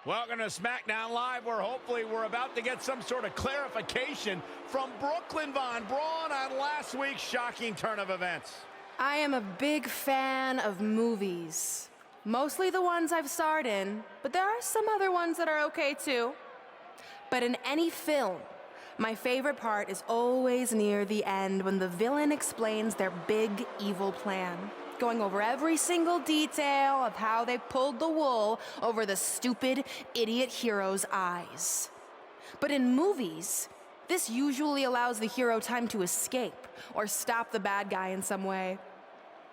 Welcome to SmackDown Live, where hopefully we're about to get some sort of clarification from Brooklyn Von Braun on last week's shocking turn of events. I am a big fan of movies. Mostly the ones I've starred in, but there are some other ones that are okay too. But in any film, my favorite part is always near the end when the villain explains their big evil plan, going over every single detail of how they pulled the wool over the stupid idiot hero's eyes. But in movies, this usually allows the hero time to escape or stop the bad guy in some way.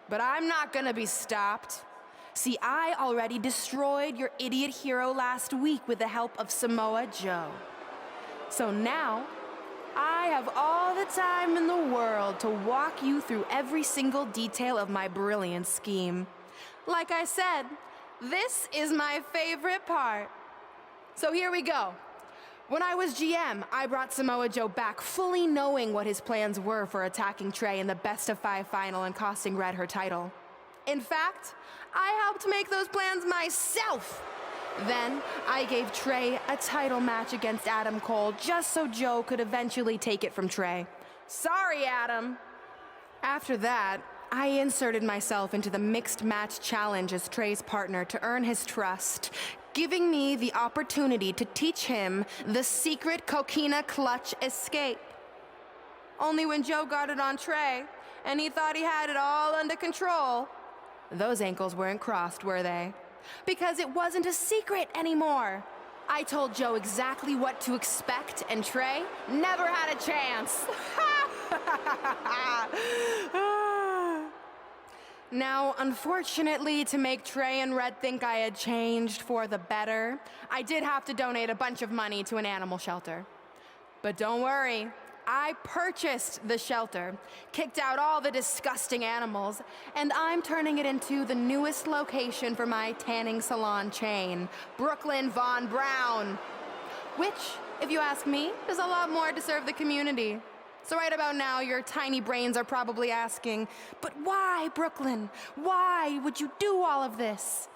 But I'm not gonna be stopped. See, I already destroyed your idiot hero last week with the help of Samoa Joe. So now, I have all the time in the world to walk you through every single detail of my brilliant scheme. Like I said, this is my favorite part. So here we go. When I was GM, I brought Samoa Joe back fully knowing what his plans were for attacking Trey in the best-of-5 final and costing Red her title. In fact, I helped make those plans myself. Then, I gave Trey a title match against Adam Cole just so Joe could eventually take it from Trey. Sorry, Adam. After that, I inserted myself into the mixed match challenge as Trey's partner to earn his trust, giving me the opportunity to teach him the secret coquina clutch escape. Only when Joe got it on Trey, and he thought he had it all under control, those ankles weren't crossed, were they? Because it wasn't a secret anymore. I told Joe exactly what to expect, and Trey never had a chance. Now, unfortunately, to make Trey and Red think I had changed for the better, I did have to donate a bunch of money to an animal shelter. But don't worry, I purchased the shelter, kicked out all the disgusting animals, and I'm turning it into the newest location for my tanning salon chain, Brooklyn Von Braun. Which, if you ask me, is a lot more to serve the community. So right about now, your tiny brains are probably asking, but why, Brooklyn? Why would you do all of this?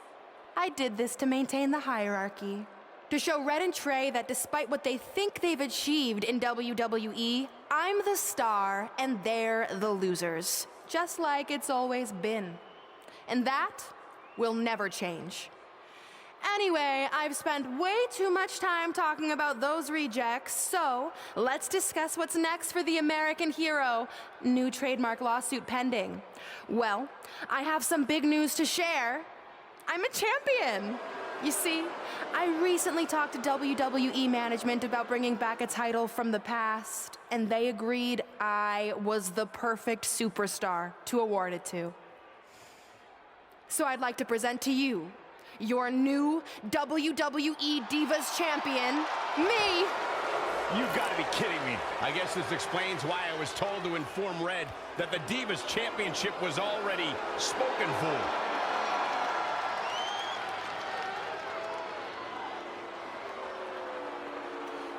I did this to maintain the hierarchy. To show Red and Trey that despite what they think they've achieved in WWE, I'm the star and they're the losers. Just like it's always been. And that will never change. Anyway, I've spent way too much time talking about those rejects, so let's discuss what's next for the American hero. New trademark lawsuit pending. Well, I have some big news to share. I'm a champion. You see, I recently talked to WWE management about bringing back a title from the past, and they agreed I was the perfect superstar to award it to. So I'd like to present to you your new WWE Divas champion, me. You've got to be kidding me. I guess this explains why I was told to inform Red that the Divas Championship was already spoken for.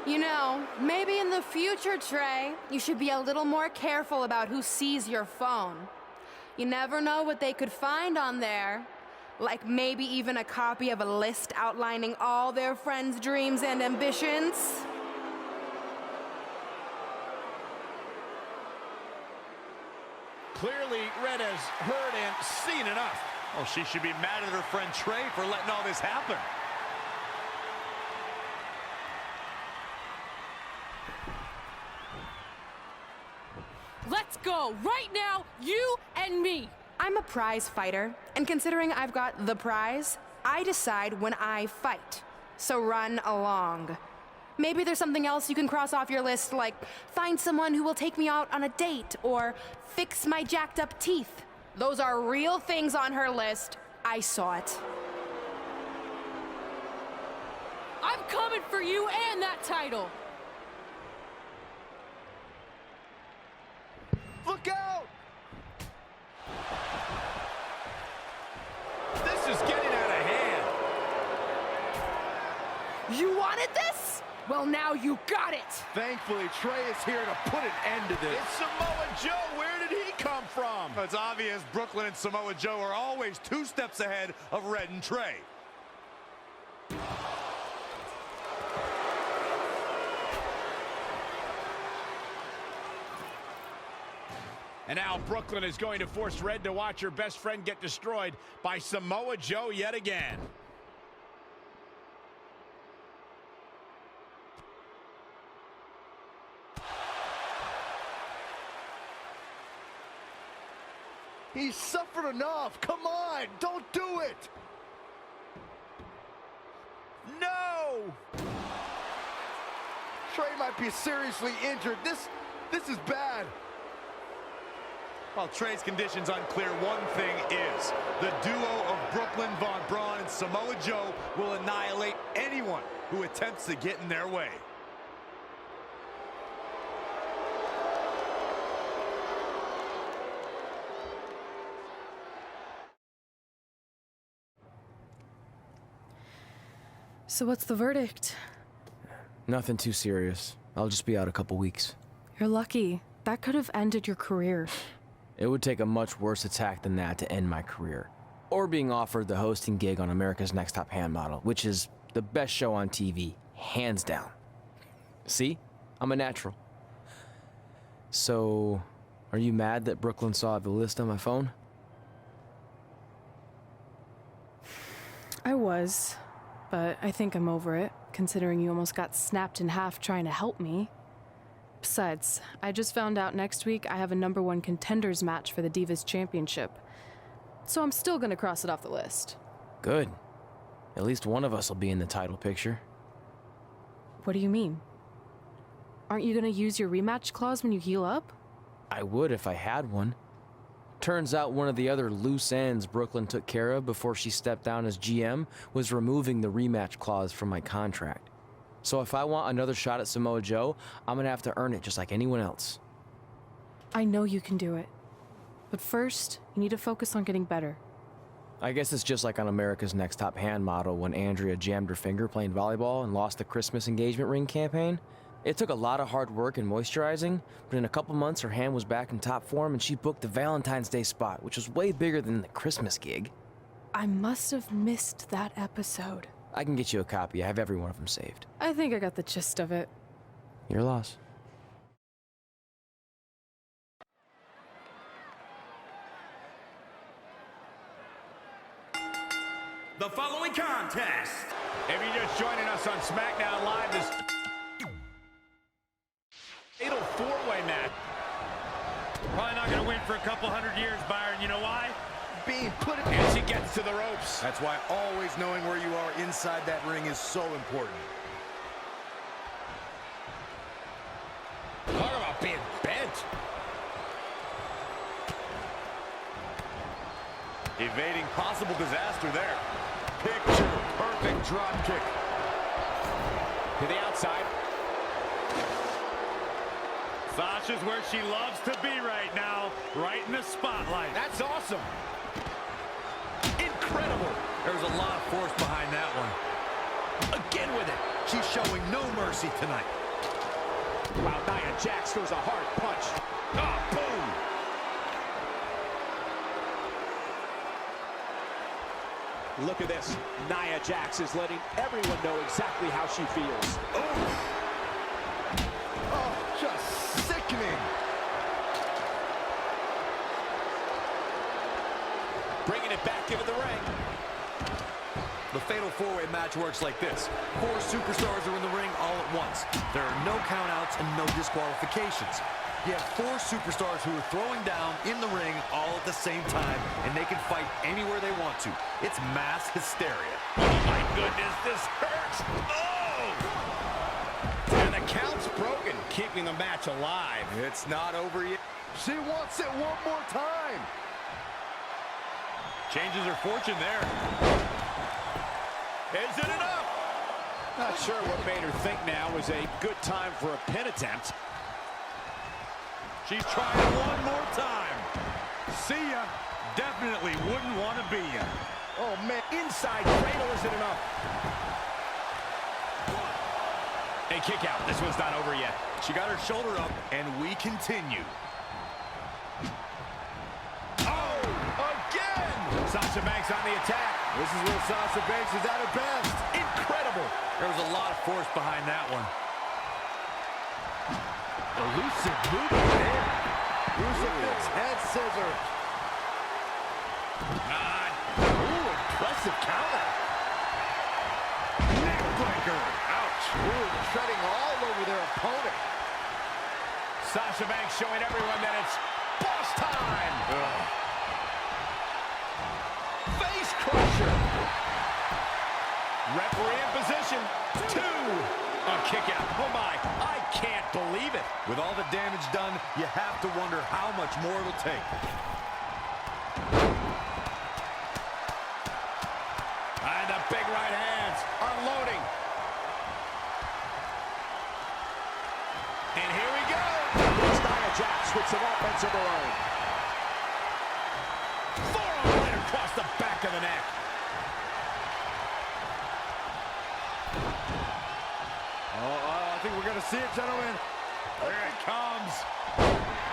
You know, maybe in the future, Trey, you should be a little more careful about who sees your phone. You never know what they could find on there. Like maybe even a copy of a list outlining all their friends' dreams and ambitions. Clearly, Red has heard and seen enough. Well, she should be mad at her friend Trey for letting all this happen. Let's go, right now, you and me. I'm a prize fighter, and considering I've got the prize, I decide when I fight. So run along. Maybe there's something else you can cross off your list, like find someone who will take me out on a date, or fix my jacked up teeth. Those are real things on her list. I saw it. I'm coming for you and that title. Look out! This is getting out of hand. You wanted this? Well, now you got it! Thankfully, Trey is here to put an end to this. It's Samoa Joe. Where did he come from? It's obvious Brooklyn and Samoa Joe are always 2 steps ahead of Red and Trey. And now Brooklyn is going to force Red to watch her best friend get destroyed by Samoa Joe yet again. He's suffered enough. Come on, don't do it. No! Trey might be seriously injured. This is bad. While Trey's condition's unclear, one thing is the duo of Brooklyn Von Braun and Samoa Joe will annihilate anyone who attempts to get in their way. So what's the verdict? Nothing too serious. I'll just be out a couple weeks. You're lucky. That could have ended your career. It would take a much worse attack than that to end my career. Or being offered the hosting gig on America's Next Top Hand Model, which is the best show on TV, hands down. See? I'm a natural. So, are you mad that Brooklyn saw the list on my phone? I was, but I think I'm over it, considering you almost got snapped in half trying to help me. Besides, I just found out next week I have a #1 contenders match for the Divas Championship. So I'm still gonna cross it off the list. Good. At least one of us will be in the title picture. What do you mean? Aren't you gonna use your rematch clause when you heal up? I would if I had one. Turns out one of the other loose ends Brooklyn took care of before she stepped down as GM was removing the rematch clause from my contract. So if I want another shot at Samoa Joe, I'm gonna have to earn it just like anyone else. I know you can do it. But first, you need to focus on getting better. I guess it's just like on America's Next Top Hand Model when Andrea jammed her finger playing volleyball and lost the Christmas engagement ring campaign. It took a lot of hard work and moisturizing, but in a couple months her hand was back in top form and she booked the Valentine's Day spot, which was way bigger than the Christmas gig. I must have missed that episode. I can get you a copy. I have every one of them saved. I think I got the gist of it. Your loss. The following contest. If you're just joining us on SmackDown Live, this fatal four-way match. Probably not going to win for a couple hundred years, Byron. You know why? Being put in. And she gets to the ropes. That's why always knowing where you are inside that ring is so important. Talk about being bent. Evading possible disaster there. Picture perfect drop kick. To the outside. Sasha's where she loves to be right now, right in the spotlight. That's awesome. Incredible. There's a lot of force behind that one. Again with it. She's showing no mercy tonight. Wow, Nia Jax throws a hard punch. Ah, boom. Look at this. Nia Jax is letting everyone know exactly how she feels. Oh, just sickening. Bringing it back into the ring. The fatal four-way match works like this. 4 superstars are in the ring all at once. There are no countouts and no disqualifications. You have 4 superstars who are throwing down in the ring all at the same time, and they can fight anywhere they want to. It's mass hysteria. Oh, my goodness, this hurts. Oh! And the count's broken, keeping the match alive. It's not over yet. She wants it one more time. Changes her fortune there. Is it enough? Not sure what made her think now was a good time for a pin attempt. She's trying one more time. See ya. Definitely wouldn't want to be ya. Oh, man. Inside cradle isn't enough. A kick out. This one's not over yet. She got her shoulder up, and we continue. Oh, again! Sasha Banks on the attack. This is where Sasha Banks is at her best. Incredible. There was a lot of force behind that one. Elusive movement there. Crucifix head scissors. God. Ooh, impressive counter. Neckbreaker. Ouch. Ooh, treading all over their opponent. Sasha Banks showing everyone that it's boss time. Face crusher. Referee in position. 2. A kick out. Oh my, I can't believe it. With all the damage done, you have to wonder how much more it'll take. And the big right hands unloading. And here we go. It's Nia Jax with some offense of her own. Forearm right across the back of the neck. I think we're going to see it, gentlemen. Here it comes.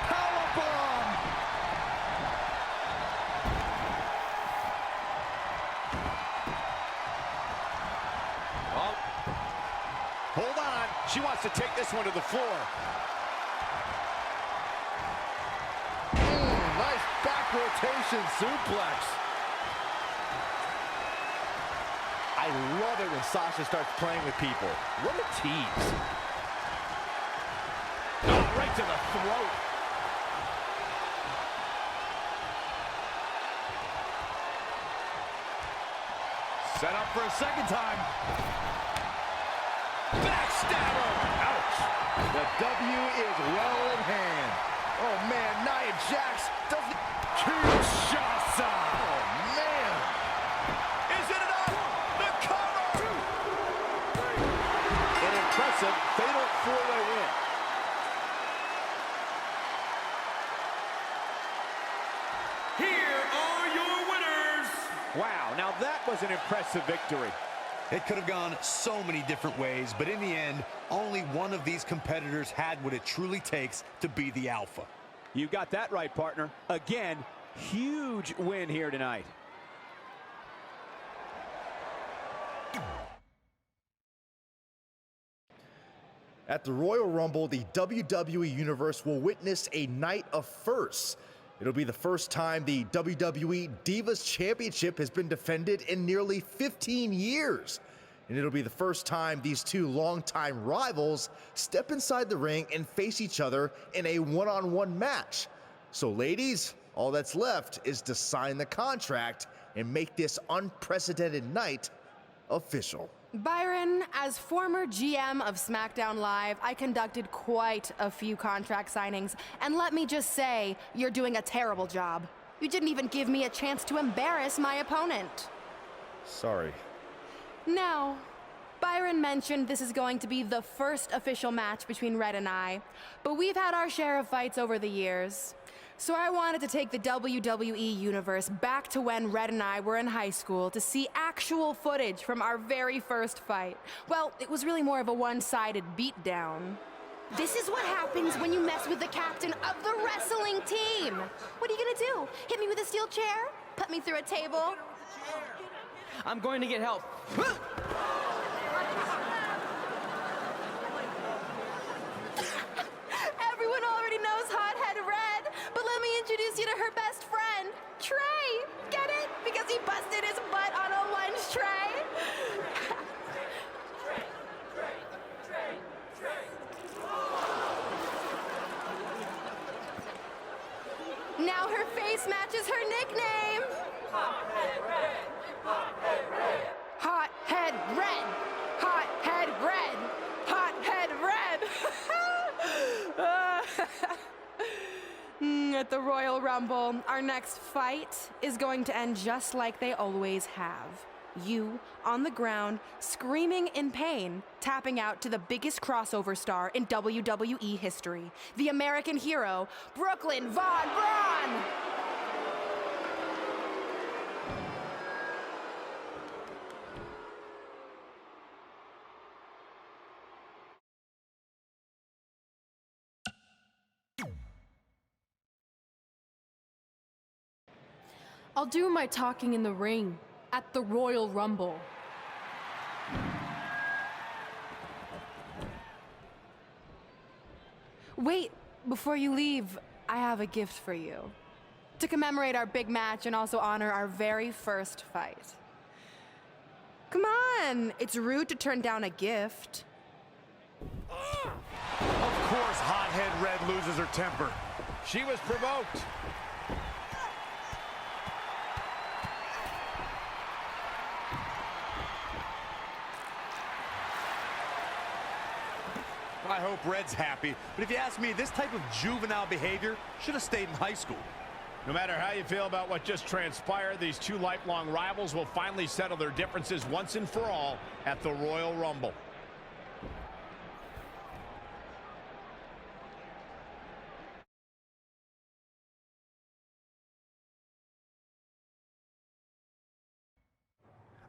Powerbomb. Oh. Hold on. She wants to take this one to the floor. Nice back rotation suplex. I love it when Sasha starts playing with people. What a tease. Oh, right to the throat. Set up for a second time. Backstabber. Ouch. The W is well in hand. Oh, man, Nia Jax doesn't... Kinshasa. Oh, man. Is it enough? The cover. An impressive fatal four-way win. Here are your winners. Wow, now that was an impressive victory. It could have gone so many different ways, but in the end, only one of these competitors had what it truly takes to be the alpha. You got that right, partner. Again, huge win here tonight. At the Royal Rumble, the WWE Universe will witness a night of firsts. It'll be the first time the WWE Divas Championship has been defended in nearly 15 years. And it'll be the first time these two longtime rivals step inside the ring and face each other in a one-on-one match. So ladies, all that's left is to sign the contract and make this unprecedented night official. Byron, as former GM of SmackDown Live, I conducted quite a few contract signings, and let me just say, you're doing a terrible job. You didn't even give me a chance to embarrass my opponent. Sorry. Now, Byron mentioned this is going to be the first official match between Red and I, but we've had our share of fights over the years. So I wanted to take the WWE Universe back to when Red and I were in high school to see actual footage from our very first fight. Well, it was really more of a one-sided beatdown. This is what happens when you mess with the captain of the wrestling team. What are you gonna do? Hit me with a steel chair? Put me through a table? I'm going to get help. Everyone already knows Hothead Red, but let me introduce you to her best friend, Trey. Get it? Because he busted his butt on a lunch tray. Now her face matches her nickname. Hothead Red. Hothead Red. Hothead Red. Hothead Red. Hothead Red. At the Royal Rumble, our next fight is going to end just like they always have. You, on the ground, screaming in pain, tapping out to the biggest crossover star in WWE history, the American hero, Brooklyn Von Braun! I'll do my talking in the ring at the Royal Rumble. Wait, before you leave, I have a gift for you. To commemorate our big match and also honor our very first fight. Come on, it's rude to turn down a gift. Of course, hothead Red loses her temper. She was provoked. I hope Red's happy, but if you ask me, this type of juvenile behavior should have stayed in high school. No matter how you feel about what just transpired, these two lifelong rivals will finally settle their differences once and for all at the Royal Rumble.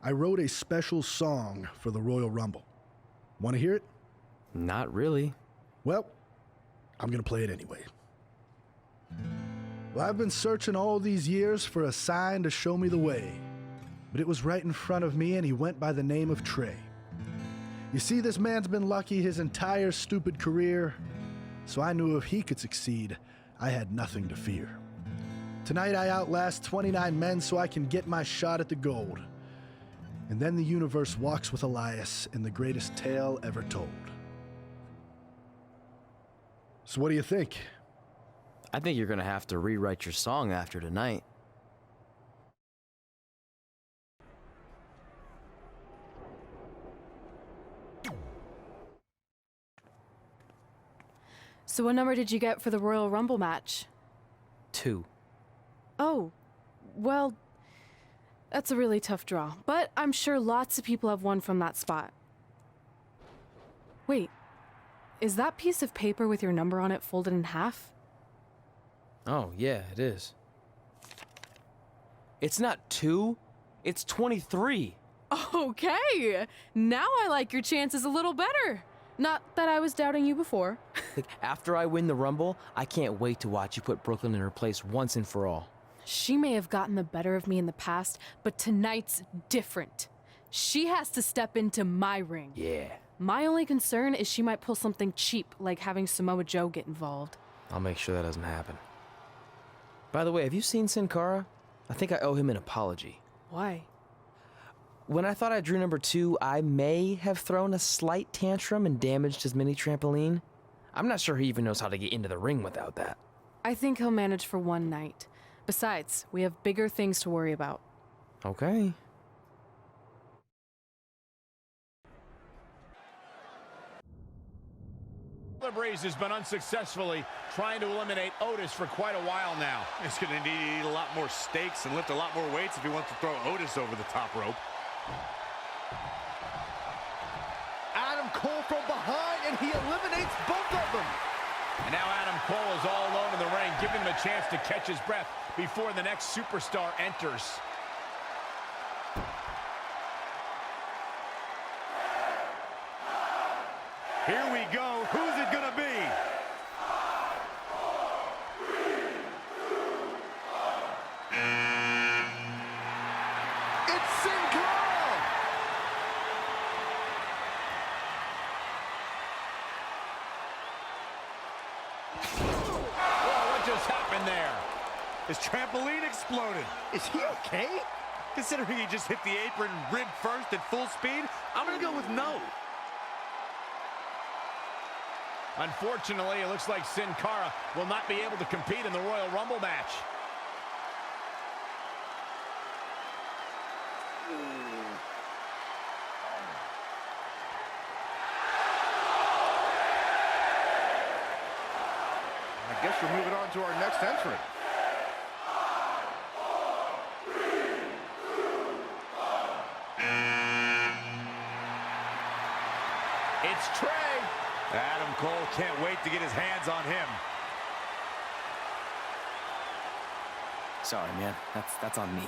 I wrote a special song for the Royal Rumble. Want to hear it? Not really. Well, I'm going to play it anyway. Well, I've been searching all these years for a sign to show me the way, but it was right in front of me, and he went by the name of Trey. You see, this man's been lucky his entire stupid career, so I knew if he could succeed, I had nothing to fear. Tonight I outlast 29 men so I can get my shot at the gold. And then the universe walks with Elias in the greatest tale ever told. So what do you think? I think you're gonna have to rewrite your song after tonight. So what number did you get for the Royal Rumble match? 2. Oh, well, that's a really tough draw, but I'm sure lots of people have won from that spot. Wait, is that piece of paper with your number on it folded in half? Oh, yeah, it is. It's not 2, it's 23. Okay, now I like your chances a little better. Not that I was doubting you before. After I win the Rumble, I can't wait to watch you put Brooklyn in her place once and for all. She may have gotten the better of me in the past, but tonight's different. She has to step into my ring. Yeah. My only concern is she might pull something cheap, like having Samoa Joe get involved. I'll make sure that doesn't happen. By the way, have you seen Sin Cara? I think I owe him an apology. Why? When I thought I drew number 2, I may have thrown a slight tantrum and damaged his mini trampoline. I'm not sure he even knows how to get into the ring without that. I think he'll manage for one night. Besides, we have bigger things to worry about. Okay. The Breeze has been unsuccessfully trying to eliminate Otis for quite a while now. He's going to need to eat a lot more steaks and lift a lot more weights if he wants to throw Otis over the top rope. Adam Cole from behind, and he eliminates both of them. And now Adam Cole is all alone in the ring, giving him a chance to catch his breath before the next superstar enters. Here we go. Who's it gonna be? It's Sin Cara! Whoa, what just happened there? His trampoline exploded. Is he okay? Considering he just hit the apron rib first at full speed, I'm gonna go with no. Unfortunately, it looks like Sin Cara will not be able to compete in the Royal Rumble match. I guess we're moving on to our next entrant. It's Trey. Adam Cole can't wait to get his hands on him. Sorry, man. That's on me.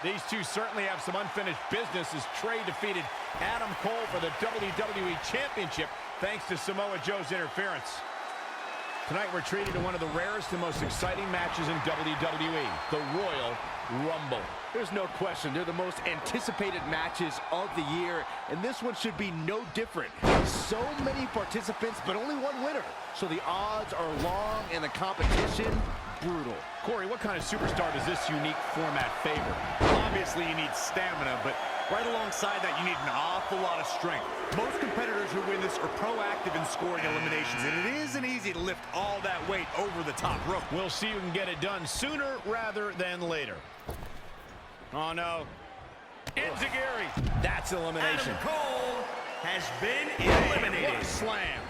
These two certainly have some unfinished business as Trey defeated Adam Cole for the WWE Championship thanks to Samoa Joe's interference. Tonight we're treated to one of the rarest and most exciting matches in WWE, the Royal Rumble. There's no question, they're the most anticipated matches of the year, and this one should be no different. So many participants, but only one winner. So the odds are long and the competition brutal. Corey, what kind of superstar does this unique format favor? Obviously, you need stamina, but right alongside that, you need an awful lot of strength. Most competitors who win this are proactive in scoring eliminations, and it isn't easy to lift all that weight over the top rope. We'll see who can get it done sooner rather than later. Oh, no. Enziguri. That's elimination. Adam Cole has been eliminated. What a slam.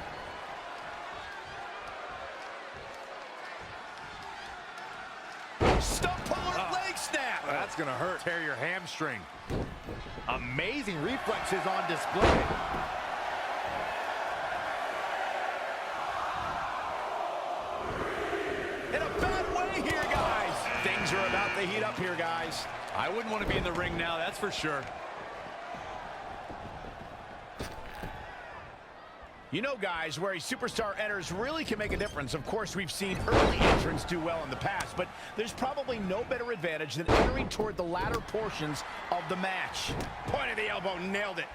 Stump puller leg snap. That's going to hurt. Tear your hamstring. Amazing reflexes on display. In a bad way here, guys. Things are about to heat up here, guys. I wouldn't want to be in the ring now, that's for sure. You know, guys, where a superstar enters really can make a difference. Of course, we've seen early entrants do well in the past, but there's probably no better advantage than entering toward the latter portions of the match. Point of the elbow, nailed it.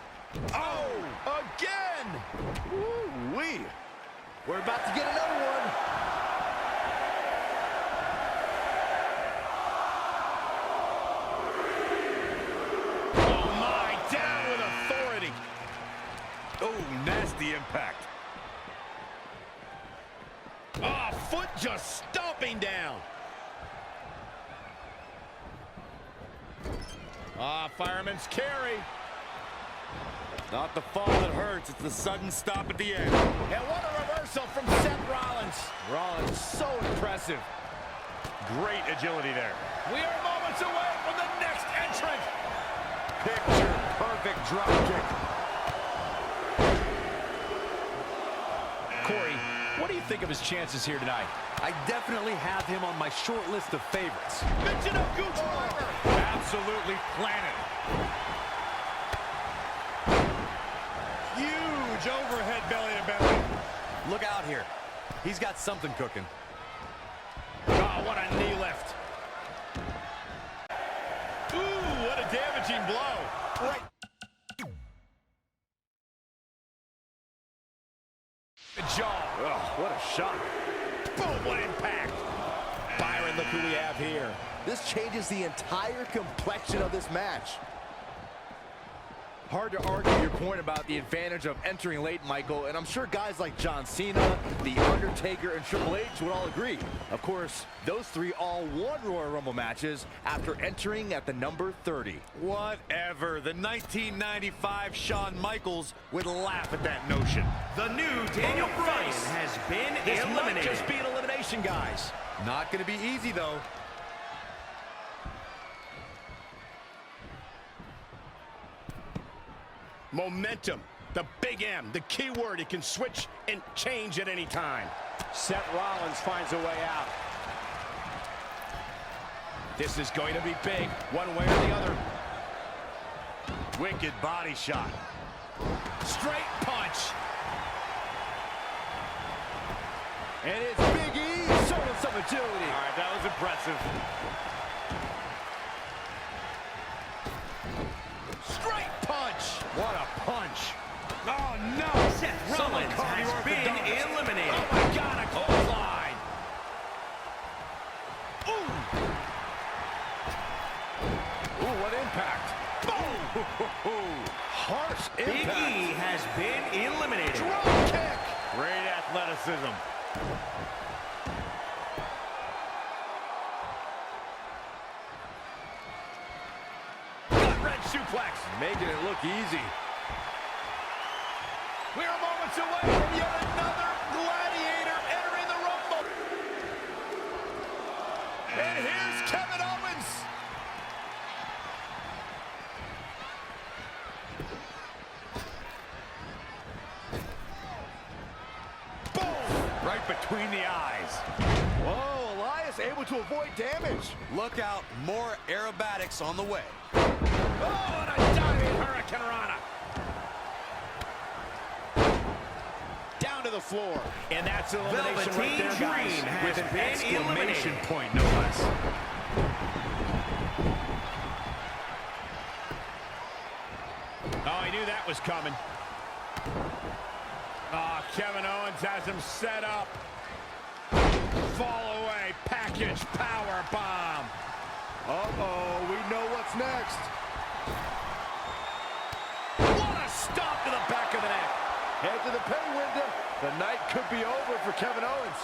Oh, again! Woo-wee. We're about to get another one. Oh, my, down with authority. Oh, nasty impact. Oh, foot just stomping down. Ah, fireman's carry. Not the fall that hurts, it's the sudden stop at the end. And what a reversal from Seth Rollins. Rollins, so impressive. Great agility there. We are moments away from the next entrant. Picture perfect drop kick. Corey, what do you think of his chances here tonight? I definitely have him on my short list of favorites. Michinoku driver. Absolutely planted. Huge overhead belly to belly. Look out here. He's got something cooking. Oh, what a knee lift. Ooh, what a damaging blow. Right. The jaw. Oh, what a shot. Boom, what impact. Byron, look who we have here. This changes the entire complexion of this match. Hard to argue your point about the advantage of entering late, Michael, and I'm sure guys like John Cena, The Undertaker, and Triple H would all agree. Of course, those three all won Royal Rumble matches after entering at the number 30. Whatever. The 1995 Shawn Michaels would laugh at that notion. The new Daniel Bryan has been This might eliminated. just be an elimination, guys. Not going to be easy, though. Momentum, the big M, the key word. It can switch and change at any time. Seth Rollins finds a way out. This is going to be big, one way or the other. Wicked body shot. Straight punch. And it's Big E showing some agility. All right, that was impressive. Straight punch. What a punch. Oh, no. Seth Rollins has been eliminated. Oh, my God, a clothesline. Ooh, what impact. Boom. Harsh Big impact. E has been eliminated. Drop kick. Great athleticism. Gut-wrench suplex. Making it look easy. We are moments away from yet another gladiator entering the Rumble. And here's Kevin Owens. Boom! Right between the eyes. Whoa, Elias able to avoid damage. Look out, more aerobatics on the way. Oh, and a diving Hurricane Rana. Down to the floor. And that's elimination right there, guys. Dream has With an been exclamation eliminated. point, no less. that was coming. Oh, Kevin Owens has him set up. Fall away, package power bomb. Uh-oh, we know what's next. What a stomp to the back of the neck. Head to the pay window. The night could be over for Kevin Owens.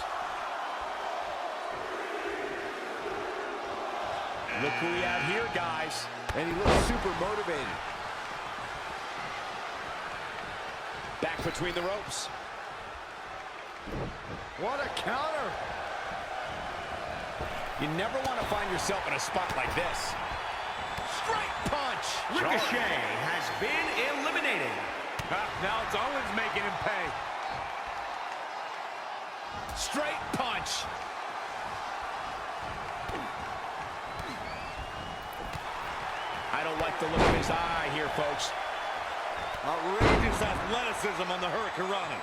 Look who we have here, guys. And he looks super motivated. Back between the ropes. What a counter. You never want to find yourself in a spot like this. Straight punch. Ricochet has been eliminated. Now it's Owens making him pay. Straight punch. I don't like the look of his eye here, folks. Outrageous athleticism on the Hurricanrana.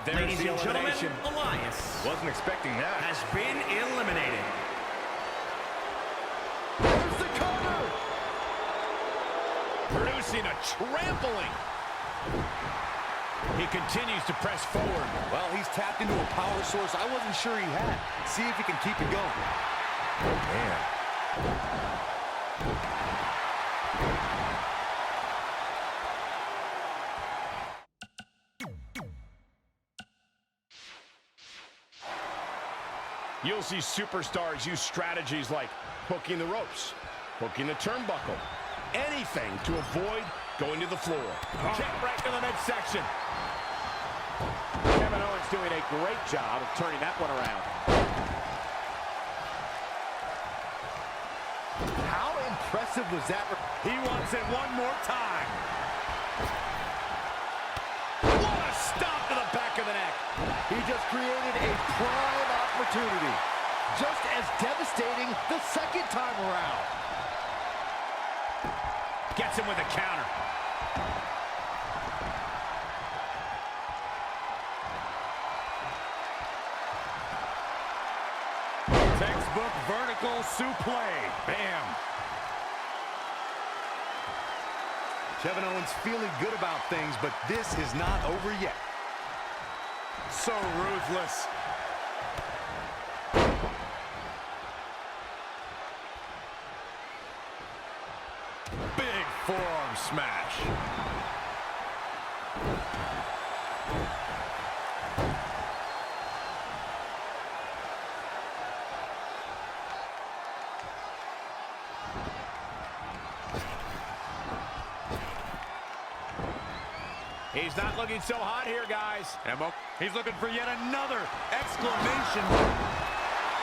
There's Ladies the and gentlemen, elimination. Elias Wasn't expecting that. has been eliminated. There's the cover. Producing a trampling. He continues to press forward. Well, he's tapped into a power source I wasn't sure he had. See if he can keep it going. Oh, man. You'll see superstars use strategies like hooking the ropes, hooking the turnbuckle, anything to avoid going to the floor. Kick right to the midsection. Kevin Owens doing a great job of turning that one around. How impressive was that? He wants it one more time. What a stomp to the back of the neck. He just created a prime opportunity. Just as devastating the second time around. Gets him with a counter. Textbook vertical suplex. Bam. Kevin Owens feeling good about things, but this is not over yet. So ruthless. Big forearm smash. He's not looking so hot here, guys. He's looking for yet another exclamation.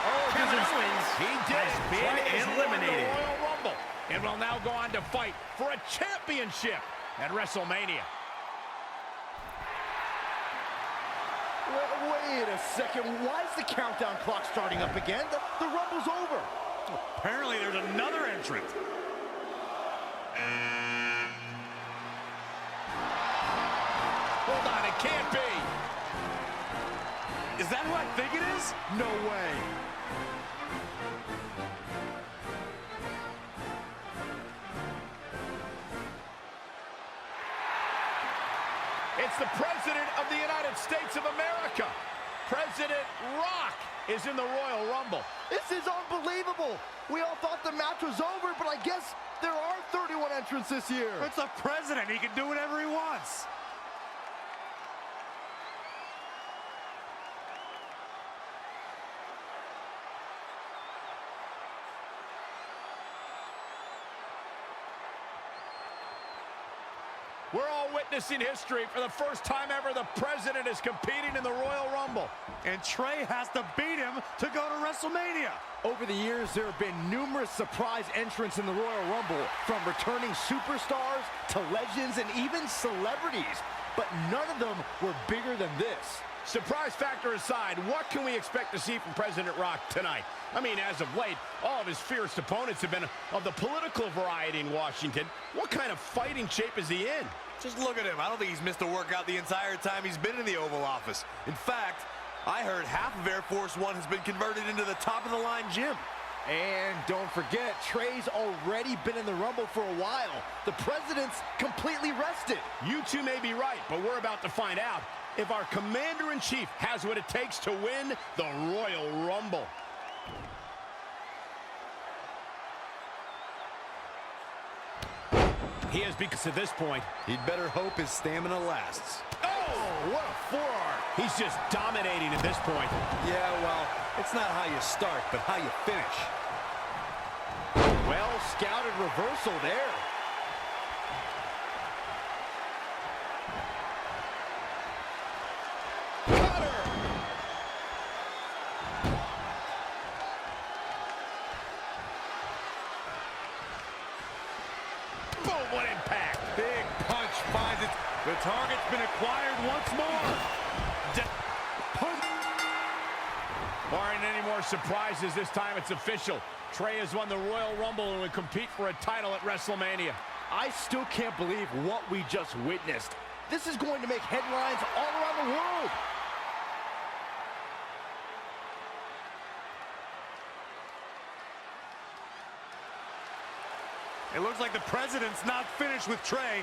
Oh, Kevin Owens he did has it. been Trey is eliminated. won the Royal Rumble and will now go on to fight for a championship at WrestleMania. Wait a second. Why is the countdown clock starting up again? The Rumble's over. Apparently there's another entrant. Hold on, it can't be. Is that who I think it is? No way. It's the President of the United States of America. President Rock is in the Royal Rumble. This is unbelievable. We all thought the match was over, but I guess there are 31 entrants this year. It's the president. He can do whatever he wants. We're all witnessing history. For the first time ever, the President is competing in the Royal Rumble. And Trey has to beat him to go to WrestleMania. Over the years, there have been numerous surprise entrants in the Royal Rumble, from returning superstars to legends and even celebrities. But none of them were bigger than this. Surprise factor aside, what can we expect to see from President Rock tonight? I mean, as of late, all of his fierce opponents have been of the political variety in Washington. What kind of fighting shape is he in? Just look at him. I don't think he's missed a workout the entire time he's been in the Oval Office. In fact, I heard half of Air Force One has been converted into the top-of-the-line gym. And don't forget, Trey's already been in the Rumble for a while. The President's completely rested. You two may be right, but we're about to find out if our Commander-in-Chief has what it takes to win the Royal Rumble. He has, because at this point, He'd better hope his stamina lasts. oh, what a forearm. He's just dominating at this point. Yeah, well, it's not how you start, but how you finish. Well scouted reversal there. Cutter. Boom, what impact. Big punch finds it. The target's been acquired once more. Barring any more surprises, this time it's official. Trey has won the Royal Rumble and will compete for a title at WrestleMania. I still can't believe what we just witnessed. This is going to make headlines all around the world. It looks like the President's not finished with Trey.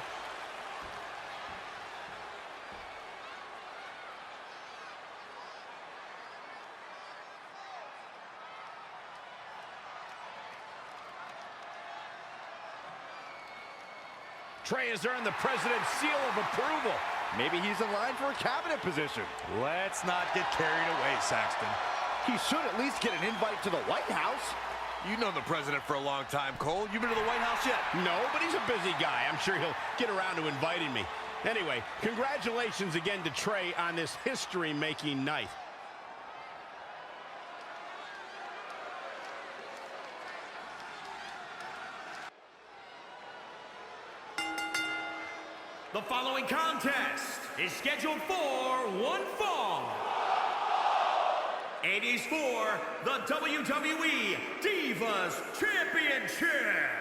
Trey has earned the President's seal of approval. Maybe he's in line for a cabinet position. Let's not get carried away, Saxton. He should at least get an invite to the White House. You've known the President for a long time, Cole. You been to the White House yet? No, but he's a busy guy. I'm sure he'll get around to inviting me. Anyway, congratulations again to Trey on this history-making night. The following contest is scheduled for one fall. It is for the WWE Divas Championship.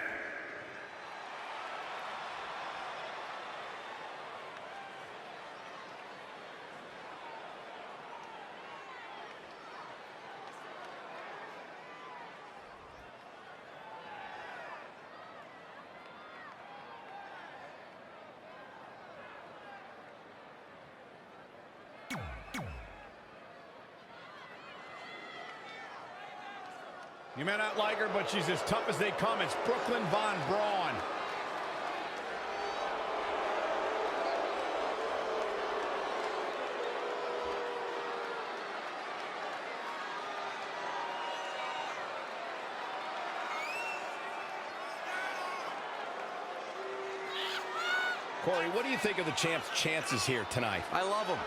You may not like her, but she's as tough as they come. It's Brooklyn Von Braun. Corey, what do you think of the champ's chances here tonight? I love him.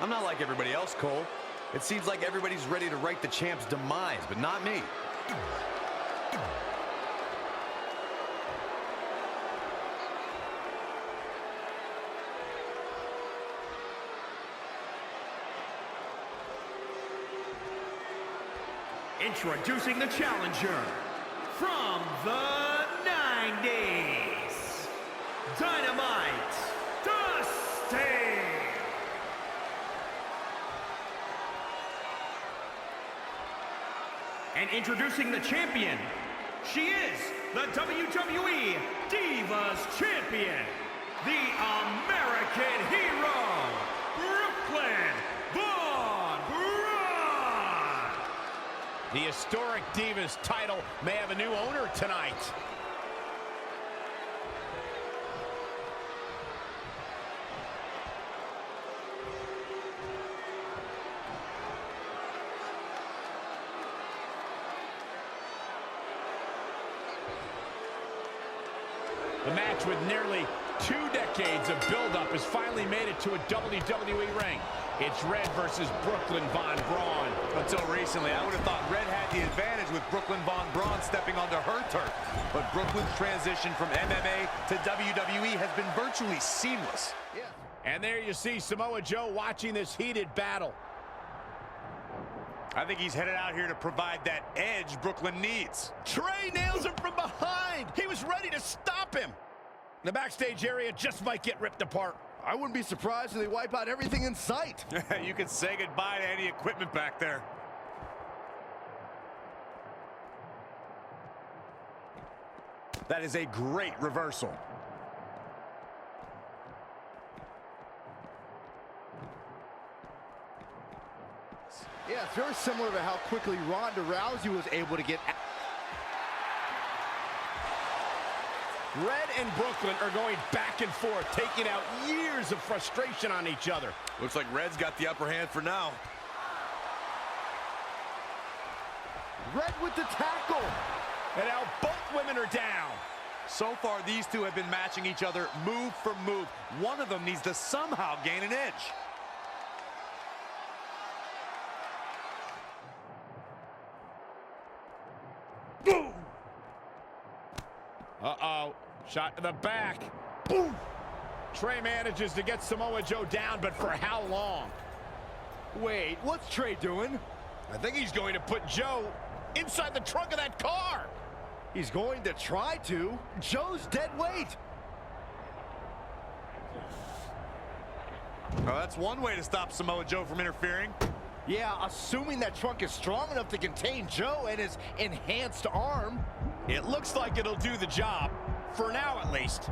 I'm not like everybody else, Cole. It seems like everybody's ready to write the champ's demise, but not me. Introducing the challenger from the 90s, Dynamite Dusty. And introducing the champion, she is the WWE Divas Champion, the American Hero, Brooklyn Von Braun. The historic Divas title may have a new owner tonight. The match with nearly 2 decades of build-up has finally made it to a WWE ring. It's Red versus Brooklyn Von Braun. Until recently, I would have thought Red had the advantage with Brooklyn Von Braun stepping onto her turf. But Brooklyn's transition from MMA to WWE has been virtually seamless. Yeah. And there you see Samoa Joe watching this heated battle. I think he's headed out here to provide that edge Brooklyn needs. Trey nails him from behind. He was ready to stop him. The backstage area just might get ripped apart. I wouldn't be surprised if they wipe out everything in sight. You can say goodbye to any equipment back there. That is a great reversal. Yeah, it's very similar to how quickly Ronda Rousey was able to get... Red and Brooklyn are going back and forth, taking out years of frustration on each other. Looks like Red's got the upper hand for now. Red with the tackle. And now both women are down. So far, these two have been matching each other move for move. One of them needs to somehow gain an edge. Boom! Uh-oh. Shot to the back. Boom! Trey manages to get Samoa Joe down, but for how long? Wait, what's Trey doing? I think he's going to put Joe inside the trunk of that car. He's going to try to. Joe's dead weight. Well, that's one way to stop Samoa Joe from interfering. Yeah, assuming that trunk is strong enough to contain Joe and his enhanced arm. It looks like it'll do the job, for now at least.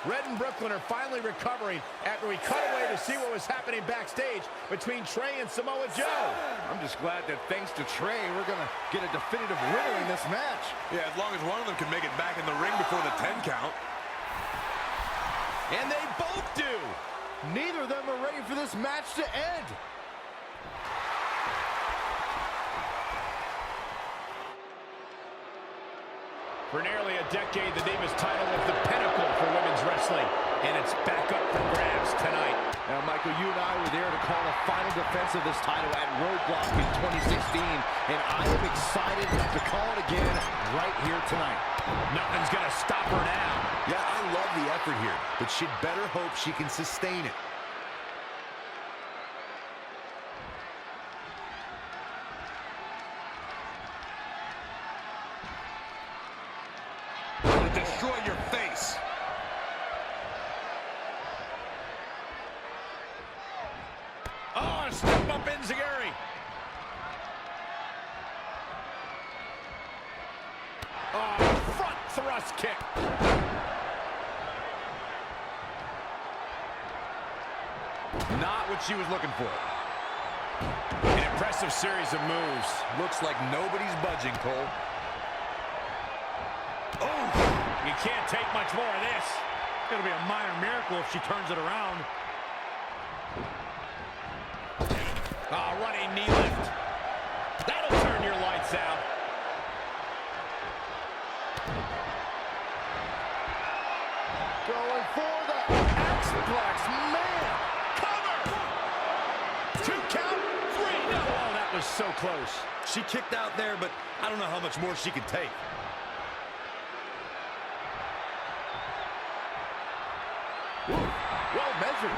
Red and Brooklyn are finally recovering after we cut away to see what was happening backstage between Trey and Samoa Joe. I'm just glad that thanks to Trey, we're going to get a definitive winner in this match. Yeah, as long as one of them can make it back in the ring before the 10 count. And they both do. Neither of them are ready for this match to end. For nearly a decade, the Divas title was the pinnacle for women's wrestling, and it's back up for grabs tonight. Now, Michael, you and I were there to call a final defense of this title at Roadblock in 2016, and I am excited to call it again right here tonight. Nothing's going to stop her now. Yeah, I love the effort here, but she'd better hope she can sustain it. Destroy your face. Oh, step up Enziguri. Oh, front thrust kick. Not what she was looking for. An impressive series of moves. Looks like nobody's budging, Cole. Oh, you can't take much more of this. It'll be a minor miracle if she turns it around. Oh, running knee lift. That'll turn your lights out. Going for the X-Plex, man! Cover! 2 count, 3. No, oh, that was so close. She kicked out there, but I don't know how much more she can take. Well measured.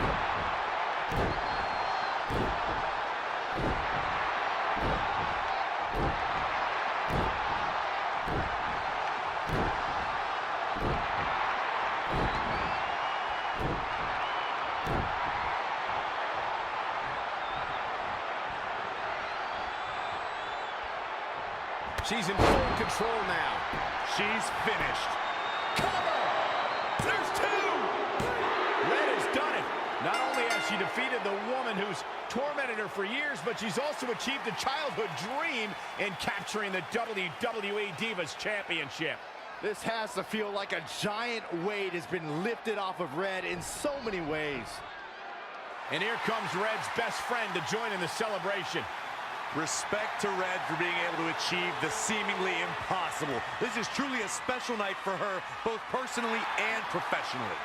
She's in full control now. She's finished. Cover! There's 2! Red has done it. Not only has she defeated the woman who's tormented her for years, but she's also achieved a childhood dream in capturing the WWE Divas Championship. This has to feel like a giant weight has been lifted off of Red in so many ways. And here comes Red's best friend to join in the celebration. Respect to Red for being able to achieve the seemingly impossible. This is truly a special night for her, both personally and professionally.